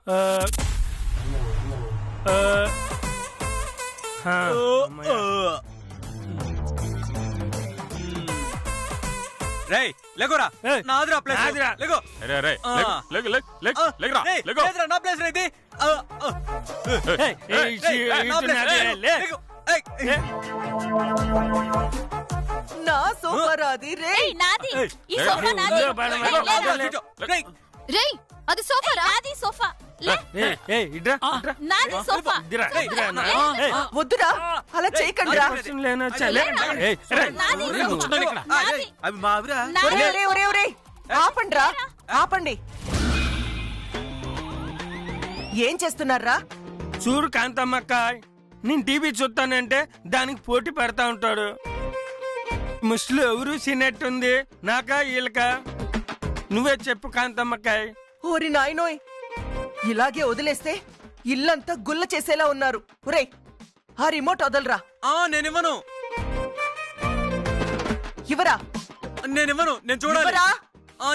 రేయ్ లేకోరా నాదిరా ప్లేస్ లేకో రే రే లేగో నా ప్లేస్ రే ఇది నా సోఫా రాది రే నాది ఈ సోఫా నాది రేయ్ అది సోఫా నాది సోఫా నాది సోఫా వద్దురా అలా చేయకండిరా అవి మావిరా ఆపండిరా ఆపండి ఏం చేస్తున్నారా చూడు కాంతమ్మక్క నేను టీవీ చూస్తానంటే దానికి పోటీ పెడతా ఉంటాడు ముస్లు ఎవరు సినట్టుంది నాకా వీళ్ళకా నువ్వే చెప్పు కాంతమ్మక్కాయ్ ఓరి నాయనోయ్ ఇలాగే వదిలేస్తే ఇల్లంతా గుల్ల చేసేలా ఉన్నారు ఒరేయ్ ఆ రిమోట్ వదలరా నేనివ్వను ఇవరా నేనివ్వను నేను చూడాలి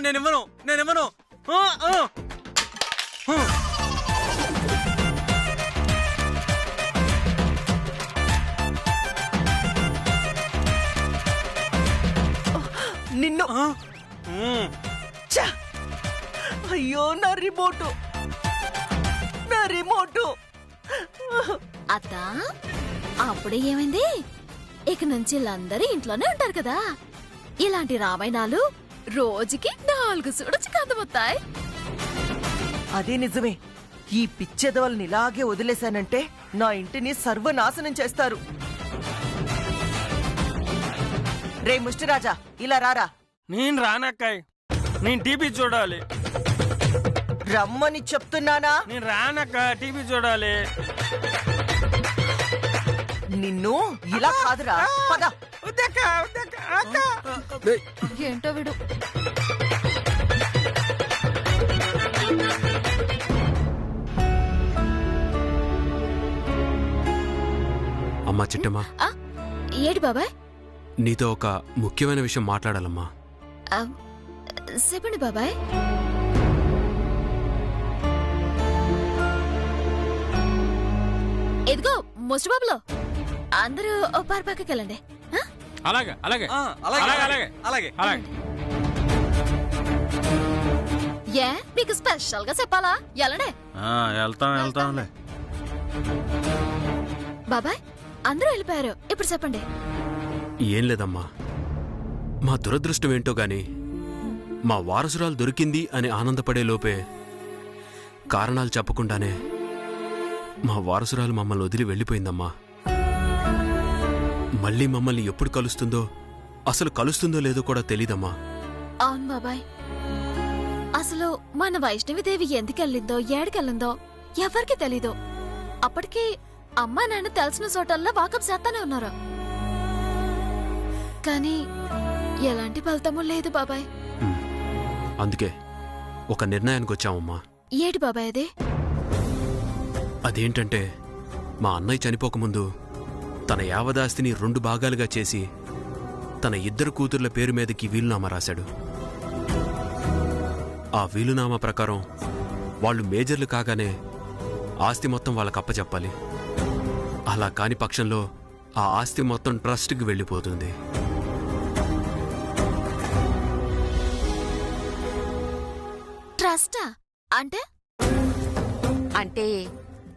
నేనివ్వను నిన్ను అయ్యో నా రిమోటు అత్త అప్పుడే ఏమైంది ఇక నుంచి వీళ్ళందరూ ఇంట్లోనే ఉంటారు కదా ఇలాంటి రామాయణాలు రోజుకి 4 చూడొచ్చు కందమొత్తాయి అదే నిజమే ఈ పిచ్చెదవల్ని ఇలాగే వదిలేశానంటే నా ఇంటిని సర్వనాశనం చేస్తారు రే ముష్టిరాజా ఇలా రారా నేను రానక్కాయ్ నేను టీవీ చూడాలి రమ్మని చెప్తున్నానా నేను రానక్క టీవీ చూడాలి నిన్ను ఇలా కాదురా పద ఏంటో విడు అమ్మా చిట్టమ్మా ఏటి బాబాయ్ నీతో ఒక ముఖ్యమైన విషయం మాట్లాడాలమ్మా చెప్పండి బాబాయ్ ఇదిగో ముష్టిబాబులో అందరూ పార్పాకి వెళ్ళండి అలాగే అలాగే అలాగే ఏ మీకు స్పెషల్ గా చెప్పాలా ఎలానే వెళ్తాంలే బాబాయ్ అందరూ వెళ్ళిపోయారు ఇప్పుడు చెప్పండి ఏం లేదమ్మా మా దురదృష్టం ఏంటో గాని మా వారసురాలు దొరికింది అని ఆనందపడే లోపే కారణాలు చెప్పకుండానే మా వారసురాలు మమ్మల్ని వదిలి వెళ్ళిపోయిందమ్మా మళ్ళీ మమ్మల్ని ఎప్పుడు కలుస్తుందో అసలు కలుస్తుందో లేదో కూడా తెలీదమ్మా అవును బాబాయ్ అసలు మన వైష్ణవిదేవి ఎందుకెళ్ళిందో ఏడికెళ్ళిందో ఎవరికి తెలీదు అప్పటికి అమ్మా నాన్న తెలిసిన చోటల్లా వాకప్ చేస్తానే ఉన్నారు కానీ ఎలాంటి ఫలితమూ లేదు బాబాయ్ అందుకే ఒక నిర్ణయానికి వచ్చామమ్మా ఏటి బాబాయ్ అదే అదేంటంటే మా అన్నయ్య చనిపోకముందు తన యావదాస్తిని 2 భాగాలుగా చేసి తన 2 కూతుర్ల పేరు మీదకి వీలునామా రాశాడు. ఆ వీలునామా ప్రకారం వాళ్ళు మేజర్లు కాగానే ఆస్తి మొత్తం వాళ్ళకి అప్పచెప్పాలి. అలా కాని పక్షంలో ఆ ఆస్తి మొత్తం ట్రస్ట్కి వెళ్ళిపోతుంది. ట్రస్టా అంటే? అంటే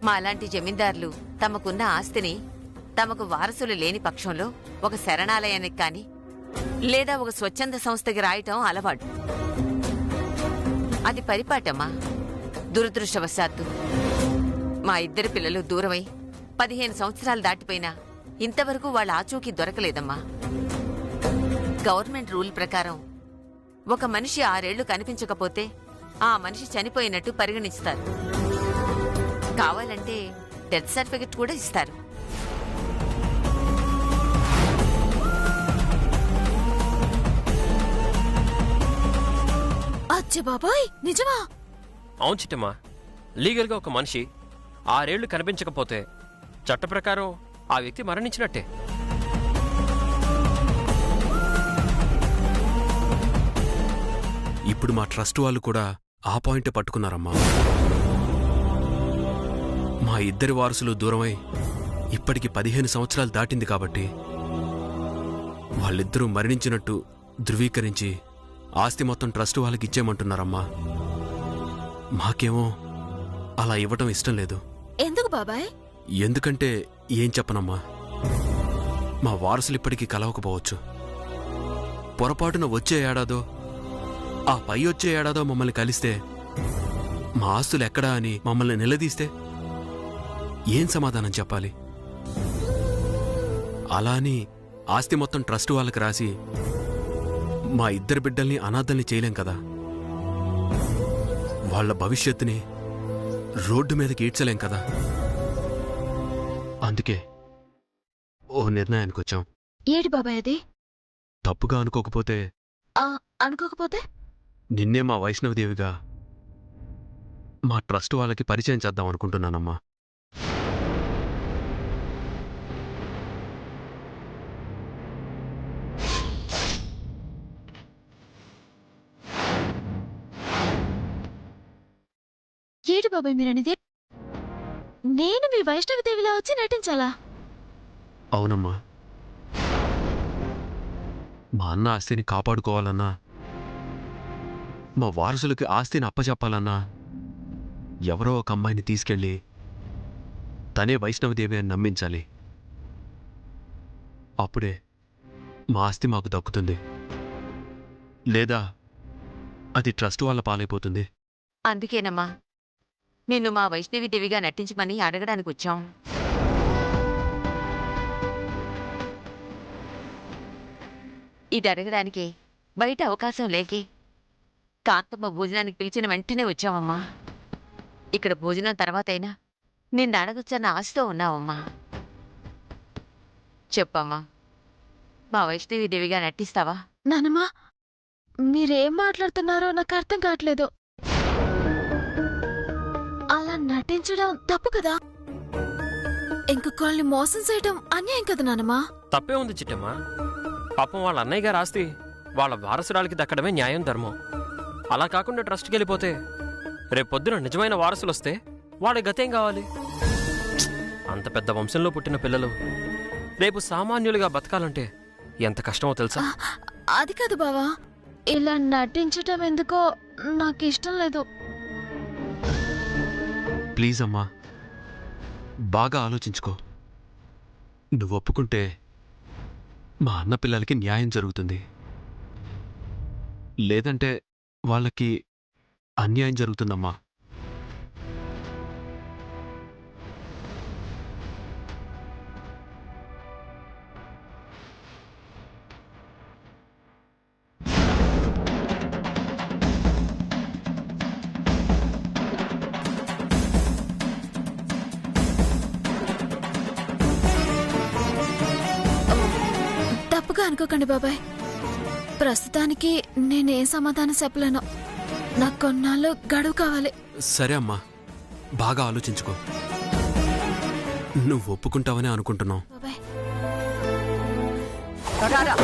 మాలాంటి జమీందారులు తమకున్న ఆస్తిని తమకు వారసులు లేని పక్షంలో ఒక శరణాలయానికి కాని లేదా ఒక స్వచ్ఛంద సంస్థకి రాయటం అలవాటు. అది పరిపాటమ్మా. దురదృష్టవశాత్తు మా 2 పిల్లలు దూరమై 15 సంవత్సరాలు దాటిపోయినా ఇంతవరకు వాళ్ళ ఆచూకీ దొరకలేదమ్మా. గవర్నమెంట్ రూల్ ప్రకారం ఒక మనిషి 6 ఏళ్లు కనిపించకపోతే ఆ మనిషి చనిపోయినట్టు పరిగణిస్తారు. కావాలంటే డెత్ సర్టిఫికెట్ కూడా ఇస్తారు. అచ్చే బాబాయ్ నిజమా? అవును చిట్టమ్మా. లీగల్ గా ఒక మనిషి 6 ఏళ్లు కనిపించకపోతే చట్ట ప్రకారం ఆ వ్యక్తి మరణించినట్టే. ఇప్పుడు మా ట్రస్ట్ వాళ్ళు కూడా ఆ పాయింట్ పట్టుకున్నారమ్మా. మా ఇద్దరి వారసులు దూరమై ఇప్పటికి 15 సంవత్సరాలు దాటింది కాబట్టి వాళ్ళిద్దరూ మరణించినట్టు ధృవీకరించి ఆస్తి మొత్తం ట్రస్ట్ వాళ్ళకి ఇచ్చేయమంటున్నారమ్మా. మాకేమో అలా ఇవ్వటం ఇష్టం లేదు. ఎందుకు బాబాయ్? ఎందుకంటే ఏం చెప్పనమ్మా, మా వారసులు ఇప్పటికీ కలవకపోవచ్చు. పొరపాటున వచ్చే ఏడాదో ఆ పై వచ్చే ఏడాదో మమ్మల్ని కలిస్తే మా ఆస్తులు ఎక్కడా అని మమ్మల్ని నిలదీస్తే ఏం సమాధానం చెప్పాలి? అలా అని ఆస్తి మొత్తం ట్రస్ట్ వాళ్ళకి రాసి మా ఇద్దరు బిడ్డల్ని అనాథల్ని చేయలేం కదా. వాళ్ళ భవిష్యత్తుని రోడ్డు మీదకి ఈడ్చలేం కదా. అందుకే ఓ నిర్ణయానికి వచ్చాం. ఏడి బాబాయ్ అది? తప్పుగా అనుకోకపోతే అనుకోకపోతే నిన్నే మా వైష్ణవదేవిగా మా ట్రస్ట్ వాళ్ళకి పరిచయం చేద్దాం అనుకుంటున్నానమ్మా. ఏడి బాబాయ్ మీరనేది? నేను మీ వైష్ణవదేవిలా వచ్చి నటించాలా? అవునమ్మా. మా అన్న ఆస్తిని కాపాడుకోవాలన్నా, మా వారసులకి ఆస్తిని అప్పచెప్పాలన్నా ఎవరో ఒక అమ్మాయిని తీసుకెళ్ళి తనే వైష్ణవదేవి అని నమ్మించాలి. అప్పుడే మా ఆస్తి మాకు దక్కుతుంది. లేదా అది ట్రస్ట్ వాళ్ళ పాలైపోతుంది. అందుకేనమ్మా నిన్ను మా వైష్ణవిదేవిగా నటించమని అడగడానికి వచ్చాం. ఇది అడగడానికి బయట అవకాశం లేకే కాంతమ్మ భోజనానికి పిలిచిన వెంటనే వచ్చావమ్మా. ఇక్కడ భోజనం తర్వాతైనా నిన్ను అడగొచ్చన్న ఆశతో ఉన్నావమ్మా. చెప్పమ్మా, మా వైష్ణవిదేవిగా నటిస్తావా? నానమ్మా, మీరేం మాట్లాడుతున్నారో నాకు అర్థం కావట్లేదు. అలా నటించడం తప్పు కదా? ఇంకొకళ్ళని మోసం చేయడం అన్యాయం కదా నానమ్మా? తప్పే ఉంది చిట్టమ్మా. పాపం వాళ్ళ అన్నయ్య గారు ఆస్తి వాళ్ళ వారసురాలకి దక్కడమే న్యాయం, ధర్మం. అలా కాకుండా ట్రస్ట్కి వెళ్ళిపోతే రేపొద్దున నిజమైన వారసులు వస్తే వాడి గతేం కావాలి? అంత పెద్ద వంశంలో పుట్టిన పిల్లలు రేపు సామాన్యులుగా బతకాలంటే ఎంత కష్టమో తెలుసా? అది కాదు బావా, ఇలా నటించటం ఎందుకో నాకు ఇష్టం లేదు. ప్లీజ్ అమ్మా, బాగా ఆలోచించుకో. నువ్వు ఒప్పుకుంటే మా అన్న పిల్లలకి న్యాయం జరుగుతుంది. లేదంటే వాళ్ళకి అన్యాయం జరుగుతుందమ్మా. తప్పుగా అనుకోకండి బాబాయ్. ప్రస్తుతానికి నేనేం సమాధానం చెప్పలేను. నాకు కొన్నాళ్ళు గడువు కావాలి. సరే అమ్మా, బాగా ఆలోచించుకో. నువ్వు ఒప్పుకుంటావని అనుకుంటున్నావు. బాబాయ్, రారా.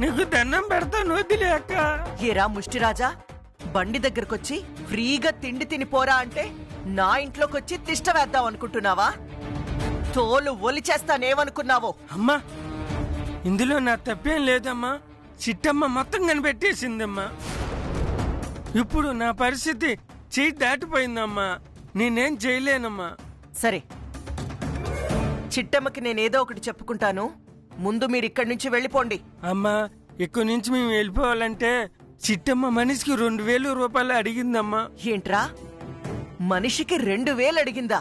నీకు దండం పెడతాను, వదిలే అక్క. ఏరా ముష్టిరాజా, బండి దగ్గరకొచ్చి ఫ్రీగా తిండి తినిపోరా అంటే నా ఇంట్లోకొచ్చి తిష్ట వేద్దాం అనుకుంటున్నావా? తోలు ఒలిచేస్తానేమనుకున్నావో? అమ్మా, ఇందులో నా తప్పేం లేదమ్మా. చిట్టమ్మ మొత్తం కనిపెట్టేసిందమ్మా. ఇప్పుడు నా పరిస్థితి చేయి దాటిపోయిందమ్మా. నేనేం చేయలేనమ్మా. సరే, చిట్టమ్మకి నేనేదో ఒకటి చెప్పుకుంటాను. ముందు మీరిక్కడి నుంచి వెళ్ళిపోండి. అమ్మా, ఇక్కడి నుంచి మేము వెళ్ళిపోవాలంటే చిట్టమ్మ మనిషికి 2000 రూపాయలు అడిగిందమ్మా. ఏంట్రా, మనిషికి 2000 అడిగిందా?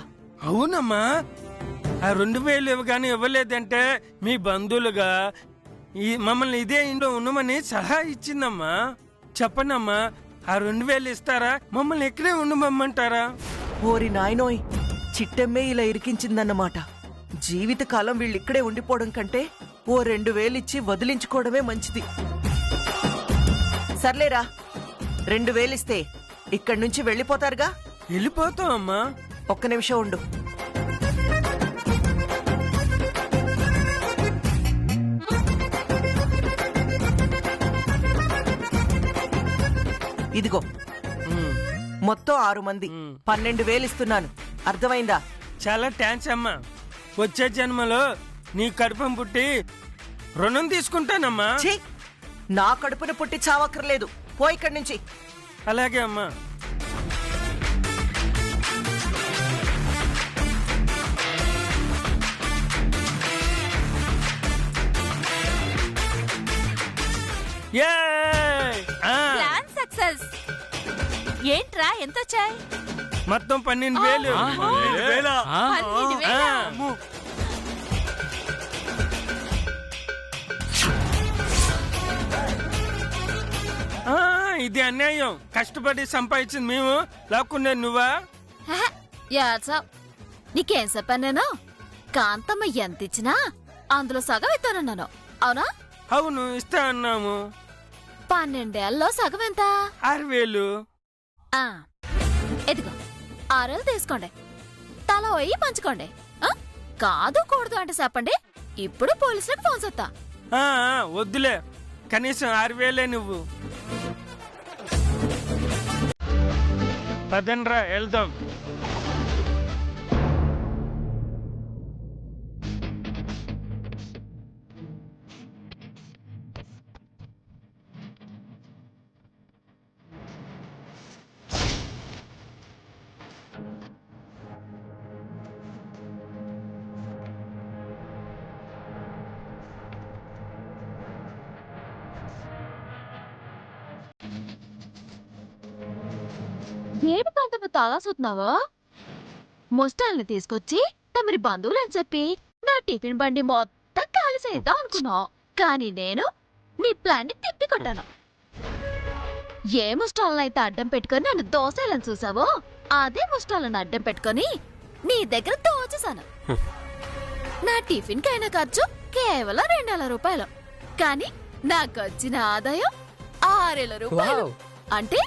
అవునమ్మా. ఆ 2000 ఇవ్వగానే ఇవ్వలేదంటే మీ బంధువులుగా మమ్మల్ని ఇదే ఇంట్లో ఉండమని సలహా ఇచ్చిందమ్మా. చెప్పనమ్మా, ఆ 2000 ఇస్తారా, మమ్మల్ని ఇక్కడే ఉండమంటారా? ఓరి నాయనోయ్, చిట్టమ్మే ఇలా ఇరికించిందన్నమాట. జీవితకాలం వీళ్ళిక్కడే ఉండిపోవడం కంటే ఓ 2000 ఇచ్చి వదిలించుకోవడమే మంచిది. సర్లేరా, 2000 ఇస్తే ఇక్కడి నుంచి వెళ్ళిపోతారుగా? వెళ్ళిపోతామమ్మా. ఒక్క నిమిషం ఉండు. ఇదిగో మొత్తం 6 మంది 12,000 ఇస్తున్నాను. అర్థమైందా? చాలా థ్యాంక్స్ అమ్మా. వచ్చే జన్మలో నీ కడుపం పుట్టి రుణం తీసుకుంటానమ్మా. ఛీ! నా కడుపున పుట్టి చావక్కర్లేదు. పో ఇక్కడి నుంచి. అలాగే అమ్మా. Plan success. ఏంట్రా ఎంత వచ్చాయి? మొత్తం 12,000. 12,000. ఇది అన్యాయం. కష్టపడి సంపాదించింది మేము, లాక్కుండా నువ్వా? యాడ్సావ్. నీకేం చెప్పాను నేను? కాంతమ్మ ఎంత ఇచ్చినా అందులో సగం ఇస్తానన్నాను. అవునా? అవును, ఇస్తా అన్నాము. 12 ఏళ్ళలో సగం ఎంత? 6,000. ఆ, ఎదిగో 6 ఏళ్ళు తీసుకోండి. తల పోయి పంచుకోండి. కాదు కూడదు అంటే చెప్పండి. ఇప్పుడు పోలీసులకు ఫోన్ చేస్తా. వద్దులే, కనీసం 6,000 నువ్వు. పదండ్రా వెళ్దాం. ఏమి కాంతమ్మ తాగా చూస్తున్నావా? ముష్టాల్ని తీసుకొచ్చి తమరి బంధువులని చెప్పి నా టిఫిన్ బండి మొత్తం ఖాళీ చేద్దాం అనుకున్నావు. కానీ నేను నీ ప్లాన్ ని తిప్పి కొట్టాను. ఏ ముష్టాలనైతే అడ్డం పెట్టుకొని నన్ను దోసేయాలని చూసావో అదే ముష్టాలను అడ్డం పెట్టుకొని నీ దగ్గర దోచేశాను. నా టిఫిన్ కైనా ఖర్చు కేవలం 2,000 రూపాయలు. కానీ నాకు వచ్చిన ఆదాయం 6,000 రూపాయలు. అంటే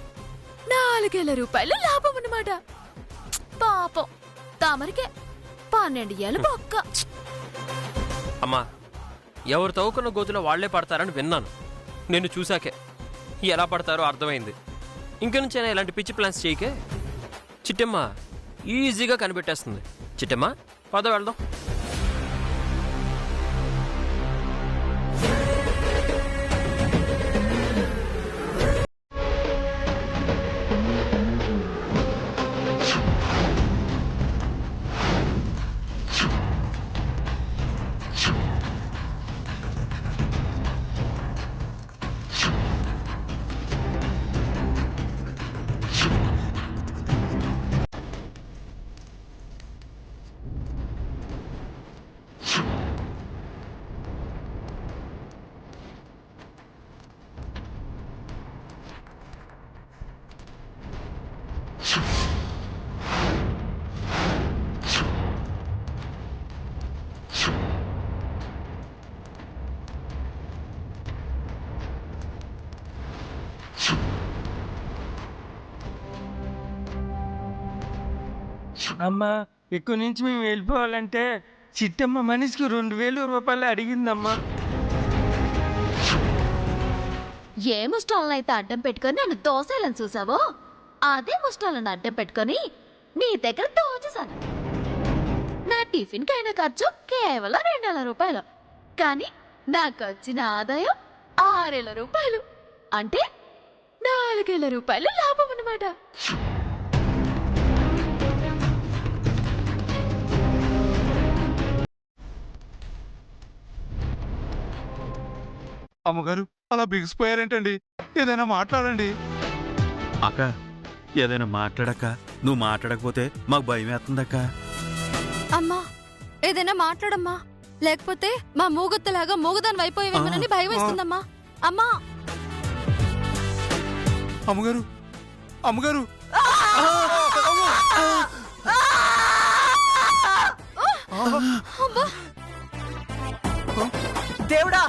4,000 రూపాయలు లాభం అన్నమాట. పాపం తమరికే 12 ఏళ్ళు బొక్క. అమ్మా, ఎవరు తవ్వుకున్న గోతులో వాళ్లే పడతారని విన్నాను. నేను చూశాకే ఎలా పడతారో అర్థమైంది. ఇంక నుంచైనా ఇలాంటి పిచ్చి ప్లాన్స్ చేయకే. చిట్టమ్మ ఈజీగా కనిపెట్టేస్తుంది. చిట్టమ్మ, పద వెళ్దాం. అమ్మా, ఇక్కడి నుంచి మేము వెళ్ళిపోవాలంటే చిట్టమ్మ మనిషికి 2,000 రూపాయలు అడిగిందమ్మా. ఏ ముష్టాలనైతే అడ్డం పెట్టుకొని నన్ను దోసేయాలని చూసావో అదే ముష్టాలను అడ్డం పెట్టుకొని నీ దగ్గర దోచేశాను. నా టిఫిన్ కైనా ఖర్చు కేవలం 2,000 రూపాయలు. కానీ నాకు వచ్చిన ఆదాయం 6,000 రూపాయలు. అంటే 4,000 రూపాయలు లాభం అన్నమాట. అమ్మగారు అలా బిగిసిపోయారేంటండి? ఏదైనా మాట్లాడండి. అక్క, ఏదైనా మాట్లాడక్క. నువ్వు మాట్లాడకపోతే మాకు భయం వేస్తుందక్క. అమ్మా, ఏదైనా మాట్లాడమ్మా, లేకపోతే మా మూగొత్తలాగా మూగదాని అయిపోయేమోనని భయం వేస్తుందమ్మా. అమ్మా, అమ్మగారు, అమ్మగారు, దేవుడా,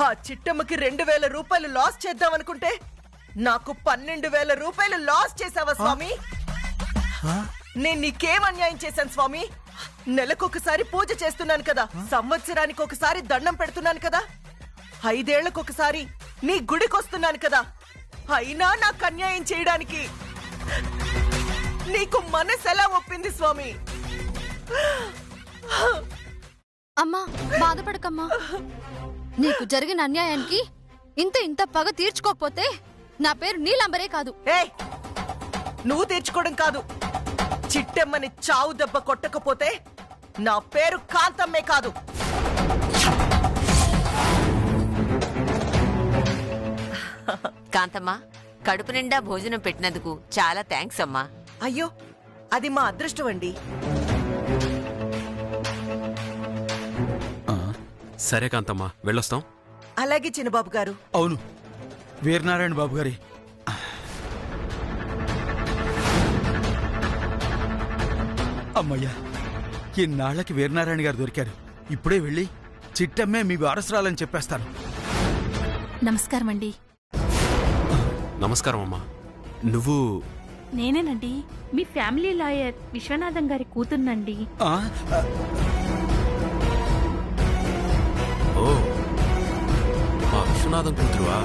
ఆ చిట్టమ్మకి 2,000 రూపాయలు లాస్ చేద్దామనుకుంటే నాకు 12,000 రూపాయలు లాస్ చేసావా స్వామి? నేను నీకేం అన్యాయం చేశాను స్వామి? నెలకొకసారి పూజ చేస్తున్నాను కదా, సంవత్సరానికి ఒకసారి దండం పెడుతున్నాను కదా, 5 ఏళ్లకొకసారి నీ గుడికొస్తున్నాను కదా, అయినా నాకు అన్యాయం చేయడానికి నీకు మనసు ఎలా ఒప్పింది స్వామి? అమ్మా బాధపడకమ్మా. నీకు జరిగిన అన్యాయానికి ఇంత పగ తీర్చుకోకపోతే నా పేరు నీలంబరే కాదు. ఏయ్, నువ్వు తీర్చుకోవడం కాదు, చిట్టెమ్మని చావు దెబ్బ కొట్టకపోతే నా పేరు కాంతమ్మే కాదు. కాంతమ్మ, కడుపు నిండా భోజనం పెట్టినందుకు చాలా థ్యాంక్స్ అమ్మా. అయ్యో, అది మా అదృష్టం అండి. సరే కాంతమ్మా, వెళ్ళొస్తాం. అలాగే చిన్నబాబు గారు. అవును, వీరనారాయణ బాబు గారి. అమ్మయ్యా, ఇన్నాళ్లకి వీరనారాయణ గారు దొరికారు. ఇప్పుడే వెళ్ళి చిట్టమ్మే మీ వారసురాలని చెప్పేస్తాను. నమస్కారం అండి. నమస్కారం అమ్మా. నువ్వు? నేనేనండి, మీ ఫ్యామిలీ లాయర్ విశ్వనాథం గారి కూతుర్నండి. ఓ, మా విశ్వనాథం కూతురువా?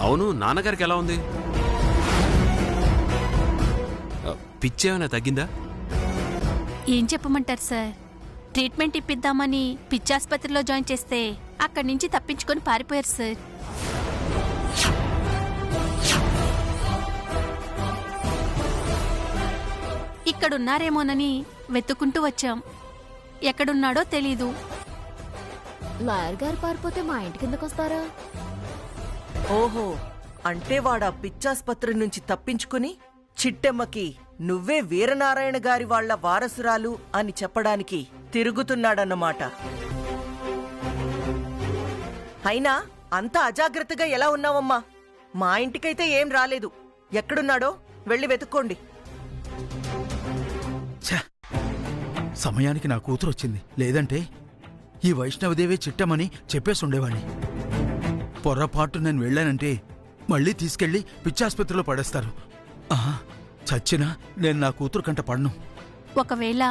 అవును, నాన్నగారికి ఎలా ఉంది? పిచ్చేమైనా తగ్గిందా? ఏం చెప్పమంటారు సార్, ట్రీట్మెంట్ ఇప్పిద్దామని పిచ్చాసుపత్రిలో జాయిన్ చేస్తే అక్కడి నుంచి తప్పించుకొని పారిపోయారు సార్. ఇక్కడున్నారేమోనని వెతుక్కుంటూ వచ్చాం. ఎక్కడున్నాడో తెలీదు. లాయర్ గారు పారిపోతే మా ఇంటి కిందకు వస్తారా? ఓహో, అంటే వాడా పిచ్చాసుపత్రి నుంచి తప్పించుకుని చిట్టెమ్మకి నువ్వే వీరనారాయణ గారి వాళ్ల వారసురాలు అని చెప్పడానికి తిరుగుతున్నాడన్నమాట. అయినా అంత అజాగ్రత్తగా ఎలా ఉన్నావమ్మా? మా ఇంటికైతే ఏం రాలేదు. ఎక్కడున్నాడో వెళ్ళి వెతుక్కోండి. సమయానికి నా కూతురు వచ్చింది, లేదంటే ఈ వైష్ణవదేవే చిట్టమని చెప్పేసి ఉండేవాణ్ణి. పొర్రపాటు నేను వెళ్ళానంటే మళ్ళీ తీసుకెళ్లి పిచ్చాసుపత్రిలో పడేస్తారు. చచ్చినా నేను నా కూతురు కంట పడను. ఒకవేళ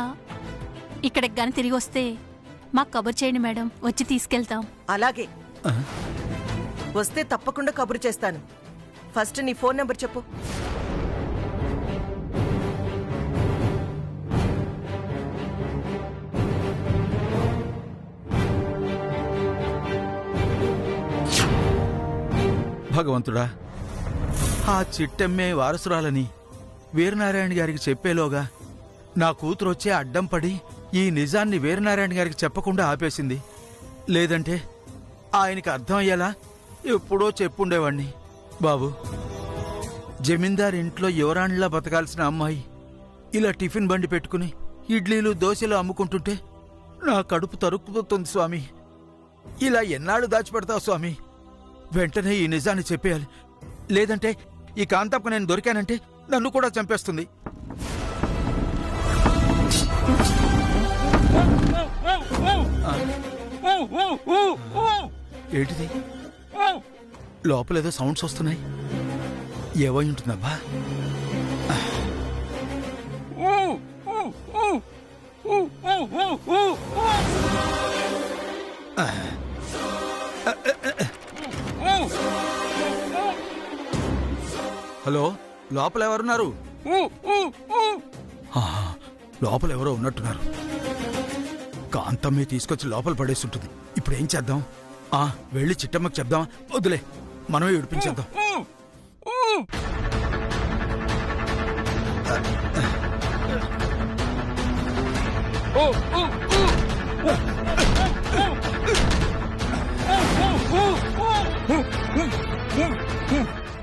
ఇక్కడికి గాని తిరిగి వస్తే మాకు కబురు చేయండి మేడం, వచ్చి తీసుకెళ్తాం. అలాగే, వస్తే తప్పకుండా కబురు చేస్తాను. ఫస్ట్ నీ ఫోన్ నెంబర్ చెప్పు. భగవంతుడా, ఆ చిట్టమ్మే వారసురాలని వీరనారాయణ గారికి చెప్పేలోగా నా కూతురు వచ్చే అడ్డం పడి ఈ నిజాన్ని వీరనారాయణ గారికి చెప్పకుండా ఆపేసింది. లేదంటే ఆయనకి అర్థమయ్యేలా ఎప్పుడో చెప్పుండేవాణ్ణి. బాబు, జమీందార్ ఇంట్లో యువరాణిలా బతకాల్సిన అమ్మాయి ఇలా టిఫిన్ బండి పెట్టుకుని ఇడ్లీలు దోశలు అమ్ముకుంటుంటే నా కడుపు తరుక్కుపోతుంది స్వామి. ఇలా ఎన్నాళ్ళు దాచిపెడతావు స్వామి? వెంటనే ఈ నిజాన్ని చెప్పేయాలి, లేదంటే ఈ కాంతప్పకు నేను దొరికానంటే నన్ను కూడా చంపేస్తుంది. ఏంటిది? లోపలేదో సౌండ్స్ వస్తున్నాయి. ఏవై ఉంటుందబ్బా? హలో, లోపల ఎవరున్నారు? లోపల ఎవరో ఉన్నట్టున్నారు. కాంతమ్మే తీసుకొచ్చి లోపల పడేస్తుంటుంది. ఇప్పుడు ఏం చేద్దాం? వెళ్ళి చిట్టమ్మకి చెప్దాం. వద్దులే, మనమే విడిపించేద్దాం.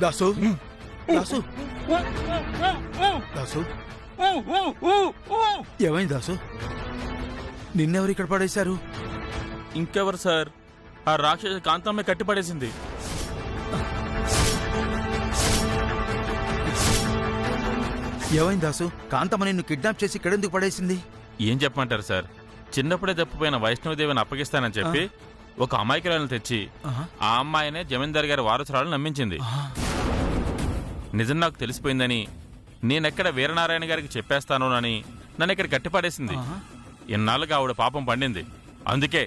దాసు, దాసు, దాసు, ఏమైంది దాసు? నిన్నెవరు ఇక్కడ పడేశారు? ఇంకెవరు సార్, ఆ రాక్షస కాంతమ్మే కట్టిపడేసింది. ఏమైంది దాసు? కాంతమ్మ నిన్ను కిడ్నాప్ చేసి ఇక్కడెందుకు పడేసింది? ఏం చెప్పమంటారు సార్, చిన్నప్పుడే తప్పిపోయిన వైష్ణవదేవిని అప్పగిస్తానని చెప్పి ఒక అమాయకురాలను తెచ్చి ఆ అమ్మాయినే జమీందార్ గారి వారసురాలను నమ్మించింది. నిజం నాకు తెలిసిపోయిందని నేనెక్కడ వీరనారాయణ గారికి చెప్పేస్తానోనని నన్ను ఇక్కడ కట్టిపడేసింది. ఇన్నాళ్ళుగా ఆవిడ పాపం పండింది. అందుకే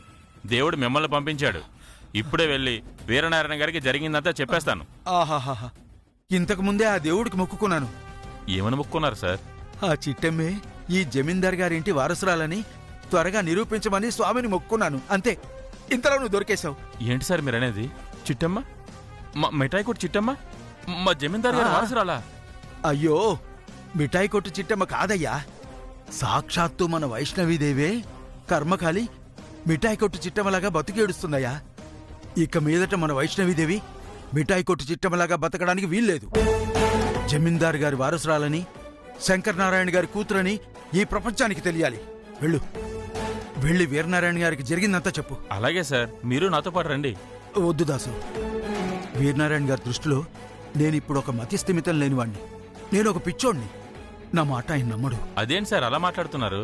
దేవుడు మిమ్మల్ని పంపించాడు. ఇప్పుడే వెళ్ళి వీరనారాయణ గారికి జరిగిందంతా చెప్పేస్తాను. ఆహాహా, ఇంతకు ముందే ఆ దేవుడికి మొక్కుకున్నాను. ఏమని మొక్కున్నారు సార్? ఆ చిట్టమ్మే ఈ జమీందార్ గారింటి వారసురాలని త్వరగా నిరూపించమని స్వామిని మొక్కుకున్నాను. అంతే, ఇంతలో నువ్వు దొరికేశావు. ఏంటి సార్ మీరనేది? చిట్టమ్మ? మిఠాయి కొట్టు చిట్టమ్మ మా జమీందార్ గారి వారసురాలా? అయ్యో, మిఠాయి కొట్టు చిట్టమ్మ కాదయ్యా, సాక్షాత్తు మన వైష్ణవీదేవే కర్మకాలి మిఠాయి కొట్టు చిట్టమ్మలాగా బతికేడుస్తుందయ్యా. ఇక మీదట మన వైష్ణవీదేవి మిఠాయి కొట్టు చిట్టమ్మలాగా బతకడానికి వీల్లేదు. జమీందార్ గారి వారసురాలని, శంకరనారాయణ గారి కూతురని ఈ ప్రపంచానికి తెలియాలి. వెళ్ళు, వెళ్ళి వీరనారాయణ గారికి జరిగిందంతా చెప్పు. అలాగే సార్, మీరు నాతో పాటు రండి. వద్దు దాసు, వీరనారాయణ గారి దృష్టిలో నేనిప్పుడు ఒక మతిస్థిమితం లేనివాణ్ణి. నేను ఒక పిచ్చోణ్ణి. నా మాట ఆయన నమ్మడు. అదేంటి సార్ అలా మాట్లాడుతున్నారు?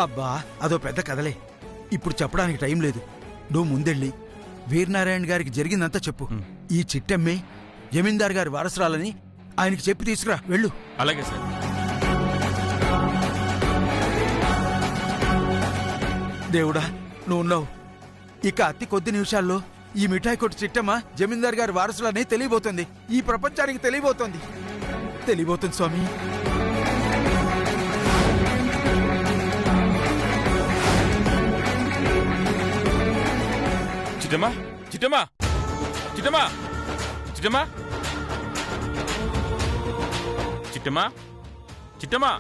అబ్బా, అదో పెద్ద కథలే, ఇప్పుడు చెప్పడానికి టైం లేదు. నువ్వు ముందెళ్ళి వీరనారాయణ గారికి జరిగిందంతా చెప్పు. ఈ చిట్టమ్మే జమీందార్ గారి వారసురాలని ఆయనకి చెప్పి తీసుకురా. వెళ్ళు. అలాగే సార్. దేవుడా, నువ్వు ఉన్నావు. ఇక అతి కొద్ది నిమిషాల్లో ఈ మిఠాయి కొట్టు చిట్టమ్మ జమీందార్ గారి వారసులని తెలియబోతుంది. ఈ ప్రపంచానికి తెలియబోతుంది. తెలియబోతుంది స్వామి. చిట్టమ్మా, చిట్టమ్మా, చిట్టమ్మా, చిట్టమ్మా, చిట్టమ్మా, చిట్టమ్మా.